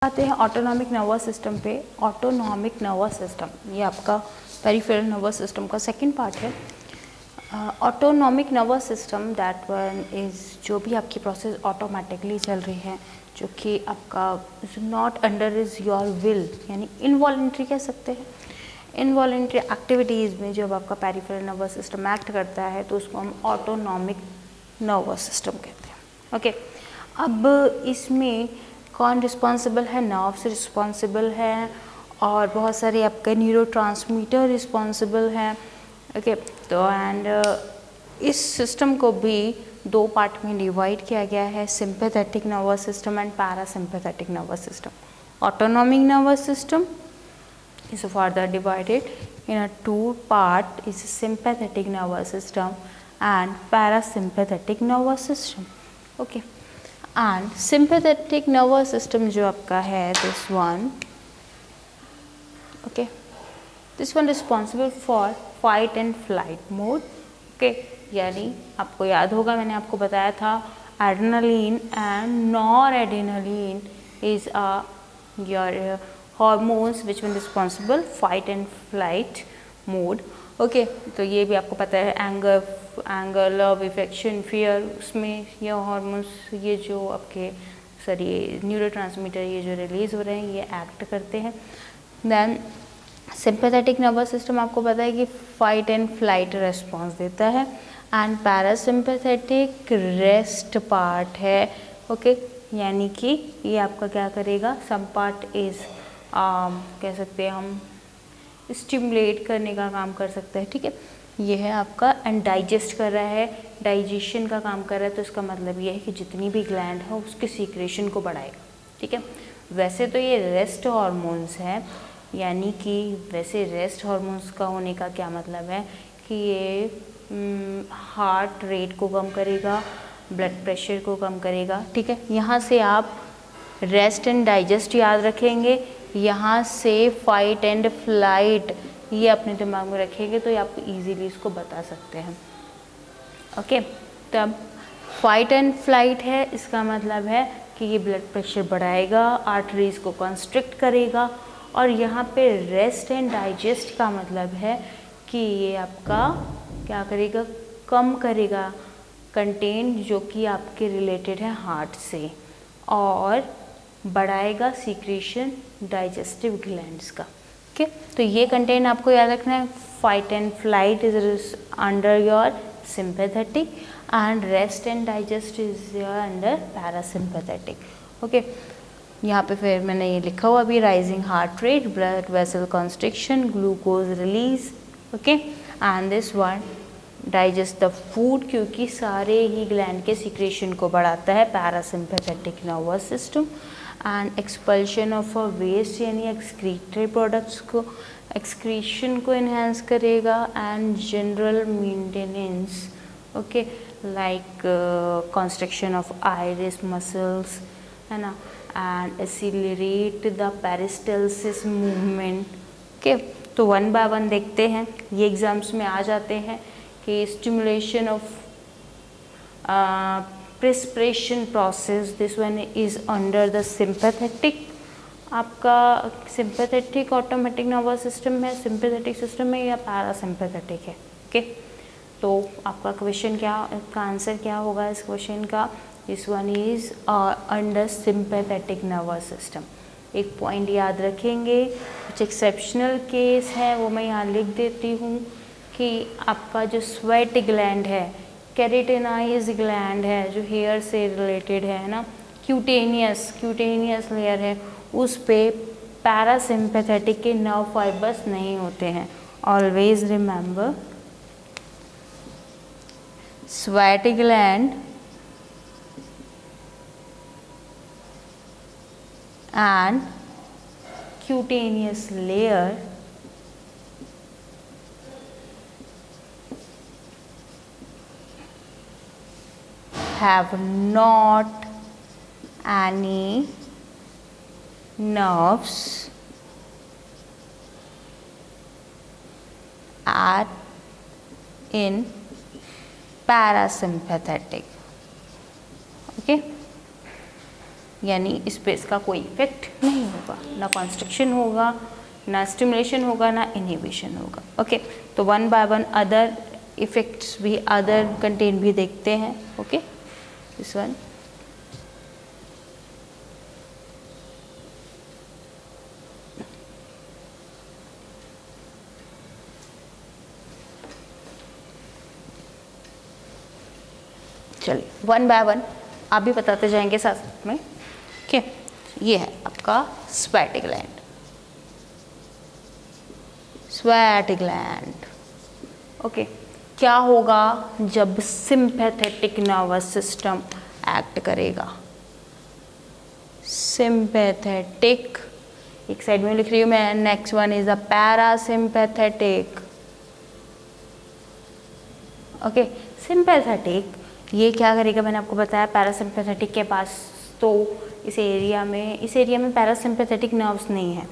आते हैं autonomic nervous system पे। ऑटोनॉमिक नर्वस सिस्टम ये आपका पेरिफेरल नर्वस सिस्टम का सेकंड पार्ट है। Autonomic nervous system that one is जो भी आपकी प्रोसेस ऑटोमेटिकली चल रही है, जो कि आपका not under is your will, यानी इनवॉलेंट्री कह सकते हैं। इनवॉलेंट्री एक्टिविटीज़ में जब आपका पेरिफेरल नर्वस सिस्टम एक्ट करता है तो उसको हम ऑटोनॉमिक नर्वस सिस्टम कहते हैं। ओके, अब इसमें कौन रिस्पॉन्सिबल है? नर्व्स रिस्पॉन्सिबल है और बहुत सारे आपके न्यूरोट्रांसमीटर रिस्पॉन्सिबल हैं। ओके, तो एंड इस सिस्टम को भी दो पार्ट में डिवाइड किया गया है, sympathetic nervous system and parasympathetic nervous system. Autonomic nervous system is further divided in a two part is sympathetic nervous system and parasympathetic nervous system. Okay, and sympathetic nervous system जो आपका है this one, okay, this one responsible for fight and flight mode. Okay, यानी आपको याद होगा मैंने आपको बताया था adrenaline and noradrenaline is your hormones which one responsible fight and flight mode. Okay, तो ये भी आपको पता है एंगर लव इफेक्शन फियर, उसमें ये हार्मोन्स ये जो आपके सॉरी न्यूरोट्रांसमीटर ये जो रिलीज हो रहे हैं ये एक्ट करते हैं। देन सिंपैथेटिक नर्वस सिस्टम आपको पता है कि फाइट एंड फ्लाइट रेस्पॉन्स देता है एंड पैरासिम्पैथेटिक रेस्ट पार्ट है। ओके, यानी कि ये आपका क्या करेगा, सम पार्ट इज कह सकते हैं हम स्टिमुलेट करने का काम कर सकते हैं। ठीक है, ये है आपका एंड डाइजेस्ट कर रहा है, डाइजेशन का काम कर रहा है, तो इसका मतलब ये है कि जितनी भी ग्लैंड है उसके सीक्रेशन को बढ़ाएगा। ठीक है, वैसे तो ये रेस्ट हार्मोन्स हैं, यानी कि वैसे रेस्ट हार्मोन्स का होने का क्या मतलब है कि ये हार्ट रेट को कम करेगा, ब्लड प्रेशर को कम करेगा। ठीक है, यहाँ से आप रेस्ट एंड डाइजेस्ट याद रखेंगे, यहाँ से फाइट एंड फ्लाइट ये अपने दिमाग में रखेंगे तो ये आपको इजीली इसको बता सकते हैं। ओके, तब फाइट एंड फ्लाइट है, इसका मतलब है कि ये ब्लड प्रेशर बढ़ाएगा, आर्टरीज को कंस्ट्रिक्ट करेगा, और यहाँ पे रेस्ट एंड डाइजेस्ट का मतलब है कि ये आपका क्या करेगा, कम करेगा कंटेंट जो कि आपके रिलेटेड है हार्ट से, और बढ़ाएगा सीक्रेशन डाइजेस्टिव ग्लैंड्स का। ओके, तो ये कंटेंट आपको याद रखना है। Fight and flight is under your sympathetic and rest and digest is your under parasympathetic. Okay, यहाँ पे फिर मैंने ये लिखा हुआ भी, rising heart rate, blood vessel constriction, glucose release. Okay, and this one digest the food, क्योंकि सारे ही ग्लैंड के सीक्रेशन को बढ़ाता है parasympathetic nervous system, and expulsion of a waste यानी एक्सक्रीटरी प्रोडक्ट्स को एक्सक्रीशन को इन्हेंस करेगा, and general maintenance, okay, like construction of iris muscles, है ना, and accelerate the peristalsis movement. Okay, तो वन बाय वन देखते हैं, ये एग्जाम्स में आ जाते हैं कि stimulation of perspiration process, this one is under the sympathetic. आपका सिंपैथेटिक ऑटोमेटिक नर्वस सिस्टम है, सिंपैथेटिक सिस्टम है या पैरासिम्पैथेटिक है। ओके, तो आपका क्वेश्चन क्या, इसका आंसर क्या होगा इस क्वेश्चन का, this one is under sympathetic nervous system. एक पॉइंट याद रखेंगे, कुछ एक्सेप्शनल केस है वो मैं यहाँ लिख देती हूँ कि आपका जो स्वेट ग्लैंड है, केराटिनाइज ग्लैंड है जो हेयर से रिलेटेड है ना, क्यूटेनियस लेयर है, उस पे पैरासिम्पैथेटिक के नर्व फाइबर्स नहीं होते हैं। Always remember, sweat gland and cutaneous layer have not any nerves at in parasympathetic. Okay, यानी इस पे इसका कोई इफेक्ट नहीं होगा, ना कॉन्स्ट्रिक्शन होगा, ना स्टिमुलेशन होगा, ना इनहिबिशन होगा। ओके, तो one by one other effects भी, अदर कंटेंट भी देखते हैं। ओके, दिस वन चलिए वन बाय वन आप भी बताते जाएंगे साथ साथ में। ठीक है, ये है आपका sweat gland. Sweat gland, okay, क्या होगा जब सिंपैथेटिक नर्वस सिस्टम एक्ट करेगा? सिंपैथेटिक, एक साइड में लिख रही हूँ मैं, next one is a parasympathetic. Okay, sympathetic ये क्या करेगा, मैंने आपको बताया पैरासिम्पैथेटिक के पास तो इस एरिया में पैरासिम्पैथेटिक नर्व्स नहीं है,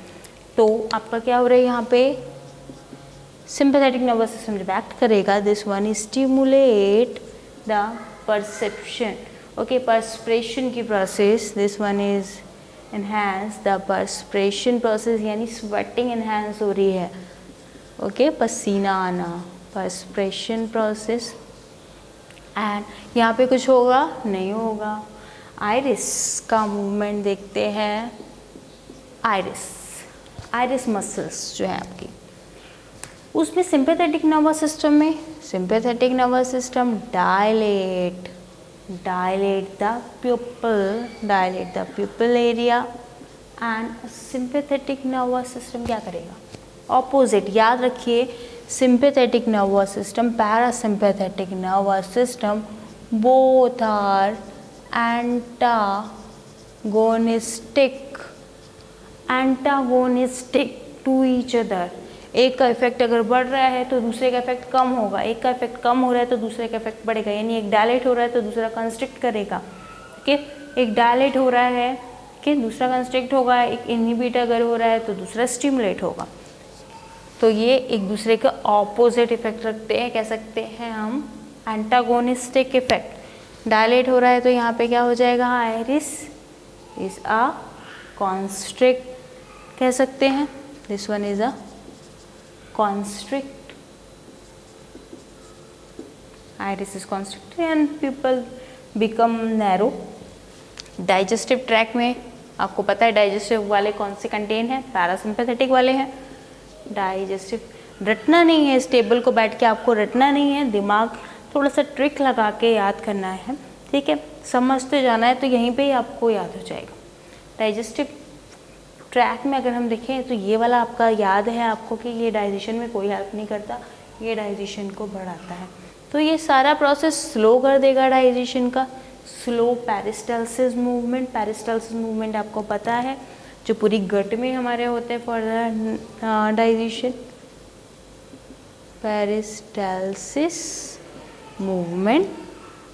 तो आपका क्या हो रहा है यहाँ पे, सिंपैथेटिक नर्वस सिस्टम जब एक्ट करेगा, this one stimulate the perception, okay, perspiration की process, this one is enhance the perspiration process, यानी स्वेटिंग एनहांस हो रही है। ओके, पसीना आना, पर्सप्रेशन प्रोसेस। एंड यहाँ पे कुछ होगा नहीं होगा। आइरिस का मूवमेंट देखते हैं। आइरिस मसल्स जो है आपकी, उसमें सिंपैथेटिक नर्वस सिस्टम में, sympathetic nervous system dilate the pupal area, and sympathetic nervous system क्या करेगा, ऑपोजिट। याद रखिए, sympathetic nervous system, parasympathetic nervous system, both are antagonistic to each other। एक का इफेक्ट अगर बढ़ रहा है तो दूसरे का इफेक्ट कम होगा, एक का इफेक्ट कम हो रहा है तो दूसरे का इफेक्ट बढ़ेगा, यानी एक डायलेट हो रहा है तो दूसरा कंस्ट्रिक्ट करेगा। ठीक है, एक डायलेट हो रहा है कि दूसरा कंस्ट्रिक्ट होगा, एक इनहिबिट अगर हो रहा है तो दूसरा स्टिमुलेट होगा। तो ये एक दूसरे के ऑपोजिट इफेक्ट रखते हैं, कह सकते हैं हम एंटागोनिस्टिक इफेक्ट। डायलेट हो रहा है तो यहाँ पे क्या हो जाएगा, आइरिस इज अ कॉन्स्ट्रिक्ट कह सकते हैं, this one is a constrict, iris is constrict and people become narrow. Digestive track में आपको पता है डाइजेस्टिव वाले कौन से कंटेन हैं, पैरासिम्पैथेटिक वाले हैं। डाइजेस्टिव रटना नहीं है, इस टेबल को बैठ के आपको रटना नहीं है, दिमाग थोड़ा सा ट्रिक लगा के याद करना है। ठीक है, समझते जाना है तो यहीं पे ही आपको याद हो जाएगा। डाइजेस्टिव ट्रैक में अगर हम देखें तो ये वाला आपका याद है आपको कि ये डाइजेशन में कोई हेल्प नहीं करता, ये डाइजेशन को बढ़ाता है, तो ये सारा प्रोसेस स्लो कर देगा डाइजेशन का। स्लो पेरिस्टाल्सिस मूवमेंट आपको पता है, जो पूरी गट में हमारे होते हैं for the digestion. Peristalsis movement,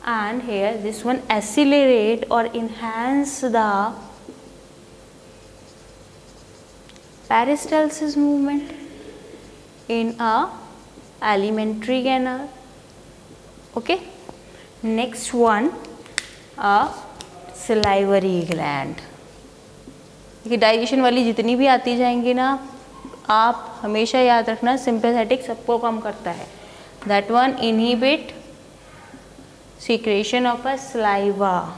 and here this one accelerate or enhance the peristalsis movement in a alimentary canal. Okay, next one, a salivary gland। देखिए डाइजेशन वाली जितनी भी आती जाएंगी ना, आप हमेशा याद रखना सिंपैथेटिक सबको कम करता है। That one inhibit secretion of a saliva,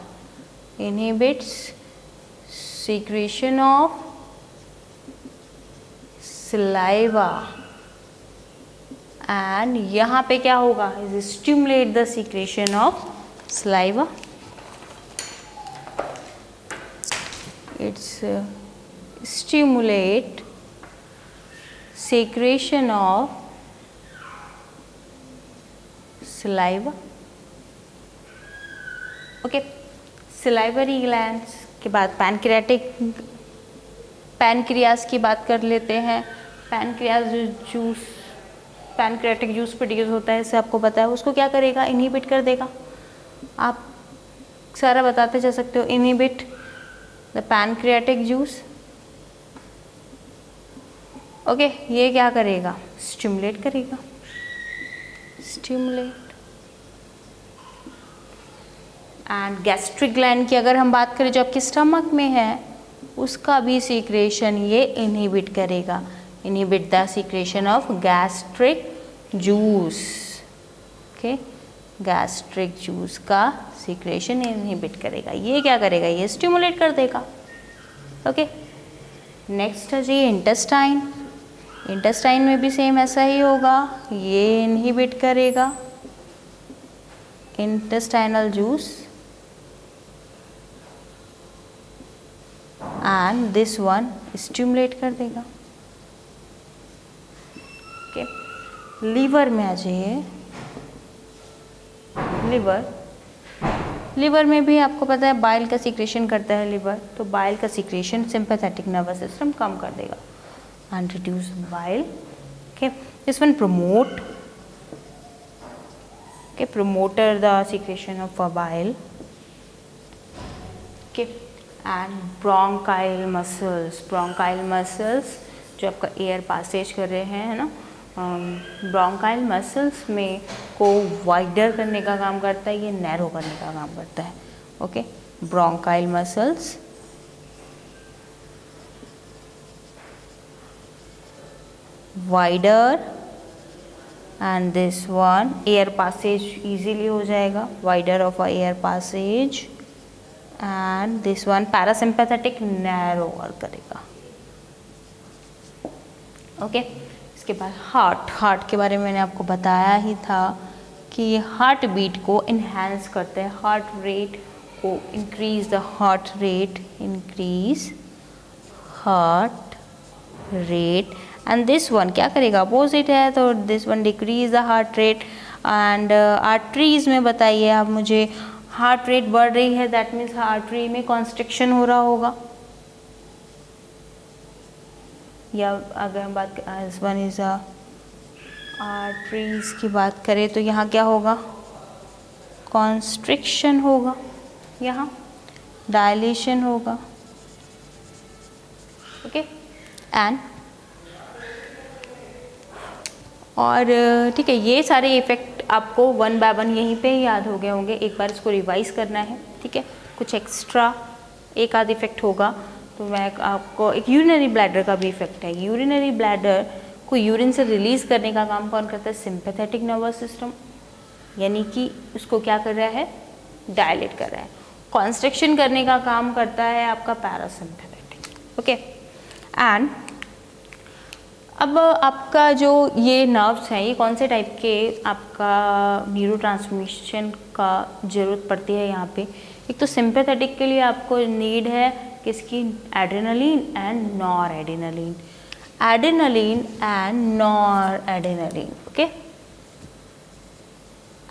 inhibits secretion of saliva, and यहाँ पे क्या होगा, is stimulate the secretion of saliva। It's stimulate secretion of saliva। Okay, salivary glands के बाद पैनक्रियास की बात कर लेते हैं। पैनक्रियाटिक जूस प्रोड्यूस होता है, इससे आपको पता है, उसको क्या करेगा, इनहिबिट कर देगा। आप सारा बताते जा सकते हो, inhibit the pancreatic juice. Okay, ये क्या करेगा, स्टिमुलेट करेगा, स्टिमुलेट। एंड गैस्ट्रिक ग्लैंड की अगर हम बात करें जो आपके स्टमक में है, उसका भी सीक्रेशन ये इनहिबिट करेगा, inhibit the secretion of gastric juice. Okay, gastric juice का सीक्रेशन इनहिबिट करेगा। ये क्या करेगा, ये स्टिमुलेट कर देगा। ओके, नेक्स्ट है जी इंटेस्टाइन। इंटेस्टाइन में भी सेम ऐसा ही होगा, ये इनहिबिट करेगा intestinal juice and this one stimulate कर देगा। ओके, लीवर में आ जाइए। लिवर में भी आपको पता है बाइल का सीक्रेशन करता है लिवर, तो बाइल का सीक्रेशन सिंपैथेटिक नर्वस सिस्टम कम कर देगा and reduce bile. Okay, this one promoter the secretion of bile. Okay, and bronchial muscles जो आपका एयर पासेज कर रहे हैं, है ना, ब्रोंकाइल मसल्स में को वाइडर करने का काम करता है, ये नैरो करने का काम करता है। Okay, bronchial muscles wider and this one air passage easily हो जाएगा, wider of air passage and this one parasympathetic narrower करेगा। ओके, इसके बाद हार्ट के बारे में मैंने आपको बताया ही था कि ये हार्ट बीट को इन्हेंस करते हैं, हार्ट रेट को increase the heart rate and this one क्या करेगा, अपोजिट है, तो this one decrease the heart rate and arteries में बताइए आप मुझे, हार्ट रेट बढ़ रही है दैट मीन्स आर्टरी में कॉन्स्ट्रिक्शन हो रहा होगा, या अगर हम बात इस वन इज आर्टरीज की बात करें तो यहाँ क्या होगा, कॉन्स्ट्रिक्शन होगा, यहाँ डायलेशन होगा। ओके, एंड और ठीक है, ये सारे इफेक्ट आपको वन बाय वन यहीं पे याद हो गए होंगे, एक बार इसको रिवाइज करना है। ठीक है, कुछ एक्स्ट्रा एक आध इफेक्ट होगा तो मैं आपको, एक यूरिनरी ब्लैडर का भी इफेक्ट है। यूरिनरी ब्लैडर को यूरिन से रिलीज करने का काम कौन करता है, सिंपैथेटिक नर्वस सिस्टम, यानी कि उसको क्या कर रहा है, डायलेट कर रहा है। कॉन्स्ट्रिक्शन करने का काम करता है आपका पैरासिम्पैथेटिक। ओके, एंड अब आपका जो ये नर्व्स हैं, ये कौन से टाइप के आपका न्यूरोट्रांसमिशन का ज़रूरत पड़ती है यहाँ पे। एक तो सिंपैथेटिक के लिए आपको नीड है किसकी, adrenaline and nor adrenaline, adrenaline and nor adrenaline. Okay,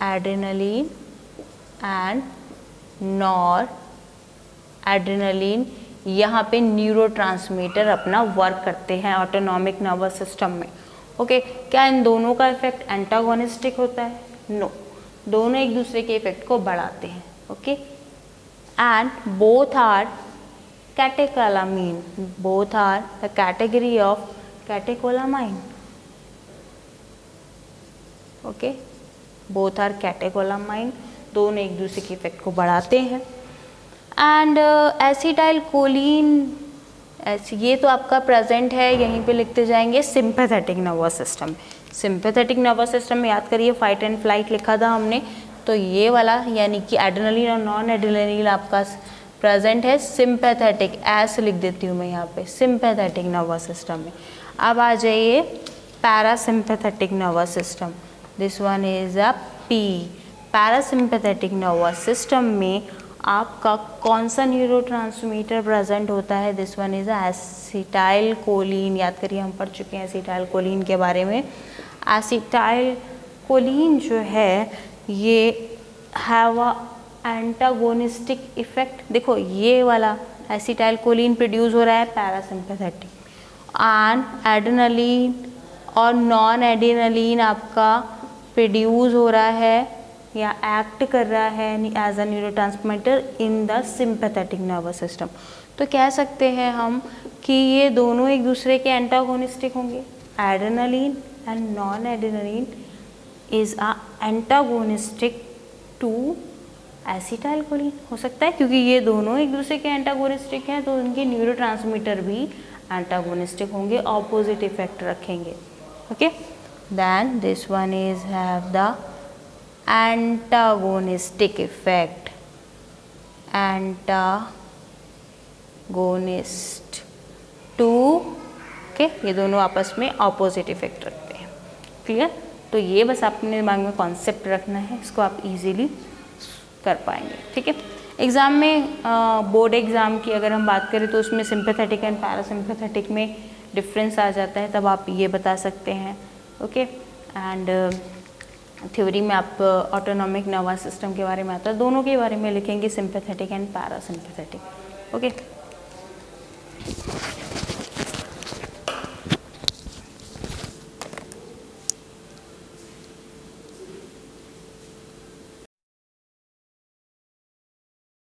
adrenaline and nor adrenaline यहाँ पे न्यूरोट्रांसमीटर अपना वर्क करते हैं ऑटोनॉमिक नर्वस सिस्टम में। ओके, क्या इन दोनों का इफेक्ट एंटागोनिस्टिक होता है, नो, दोनों एक दूसरे के इफेक्ट को बढ़ाते हैं। Okay, and both are catecholamine, both are the category of catecholamine. Okay, both are catecholamine, दोनों एक दूसरे के इफेक्ट को बढ़ाते हैं। एंड एसिटाइल कोलिन, ये तो आपका प्रेजेंट है, यहीं पे लिखते जाएंगे sympathetic nervous system. Sympathetic nervous system में याद करिए फाइट एंड फ्लाइट लिखा था हमने, तो ये वाला यानी कि एड्रेनलिन और नॉन एड्रेनलिन आपका प्रेजेंट है सिंपैथेटिक, ऐसे लिख देती हूँ मैं यहाँ पे सिंपैथेटिक नर्वस सिस्टम में। अब आ जाइए parasympathetic nervous system, this one is a P. Parasympathetic nervous system में आपका कौन सा न्यूरोट्रांसमीटर प्रेजेंट होता है, this one is acetyl choline. याद करिए हम पढ़ चुके हैं एसिटाइल कोलिन के बारे में। एसिटाइल कोलिन जो है ये हैव अ एंटागोनिस्टिक इफेक्ट। देखो ये वाला एसिटाइल कोलिन प्रोड्यूस हो रहा है पैरासिम्पैथेटिक, एंड एड्रेनलिन और नॉन एड्रेनलिन आपका प्रोड्यूस हो रहा है या एक्ट कर रहा है as a neurotransmitter in the sympathetic nervous system. तो कह सकते हैं हम कि ये दोनों एक दूसरे के एंटागोनिस्टिक होंगे। Adrenaline and non adrenaline is a antagonistic to acetyl choline हो सकता है, क्योंकि ये दोनों एक दूसरे के एंटागोनिस्टिक हैं, तो उनके न्यूरोट्रांसमीटर भी एंटागोनिस्टिक होंगे, ऑपोजिट इफेक्ट रखेंगे। Okay, then this one is have the antagonistic effect, antagonist to, okay, ये दोनों आपस में ऑपोजिट इफेक्ट रखते हैं। क्लियर? तो ये बस अपने दिमाग में कॉन्सेप्ट रखना है, इसको आप इजीली कर पाएंगे। ठीक है, एग्ज़ाम में बोर्ड एग्ज़ाम की अगर हम बात करें तो उसमें सिंपैथेटिक एंड पैरासिम्पैथेटिक में डिफरेंस आ जाता है, तब आप ये बता सकते हैं। ओके, एंड थ्योरी में आप ऑटोनॉमिक नर्वस सिस्टम के बारे में आता है, दोनों के बारे में लिखेंगे, सिंपैथेटिक एंड पैरासिम्पैथेटिक। ओके।